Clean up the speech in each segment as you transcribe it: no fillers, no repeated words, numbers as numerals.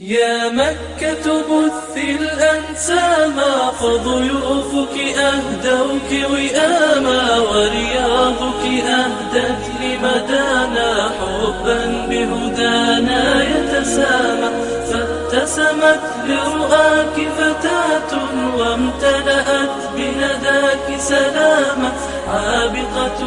يا مكة بثي الأنساما، فضيوفك أهدوك وئاما، ورياضك أهدت لمدانا حبا بهدانا يتسامى. فابتسمت لرؤاك فتاة وامتلأت بنداك سلاما، عابقة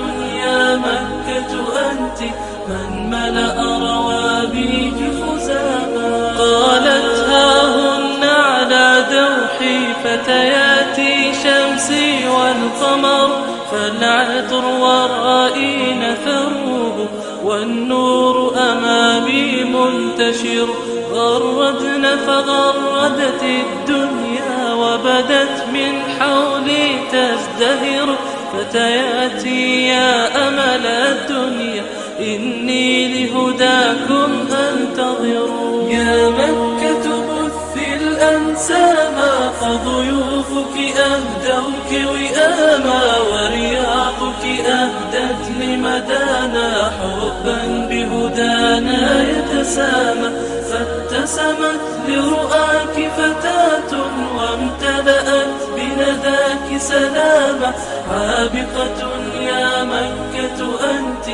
يا مكة أنت من ملأ روابيك خزاما. قالت هاهن على دوحي فتياتي شمسي والقمر، فالعطر ورائي نثروه والنور أمامي منتشر. غردن فغردت الدنيا وبدت من حولي تزدهر، فتياتي يا أمل الدنيا إني لهداكم أنتظر. يا مكة بثي الأنساما، فضيوفك أهدوك وئاما، ورياضك أهدت لمدانا حبا بهدانا يتسامى. فابتسمت لرؤاك فتاة وامتلأت بنداك سلاما، عابقة يا مكة أنت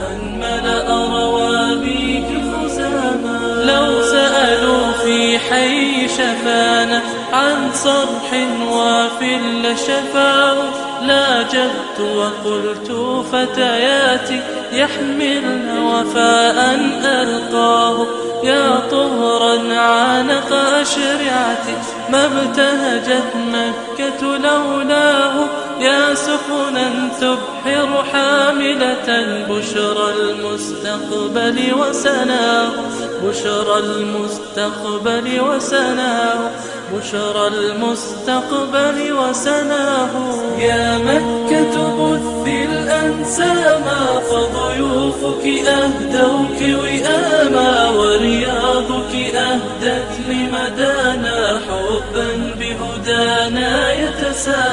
من ملأ روابيك خزاما. لو سألوا في حي شفانا عن صرح وافل شفاه، لاجبت وقلت فتياتي يحملن وفاء ألقاه. يا طهرا عانق أشرعتي ما ابتهجت مكة لولاه. يا سفنا تبحر حاملة بشرى المستقبل وسناه، بشرى المستقبل وسناه، بشرى المستقبل وسناه. يا مكة بثي الأنساما، فضيوفك أهدوك وئاما، ورياضك أهدت لمدانا حبا بهدانا يتسامى.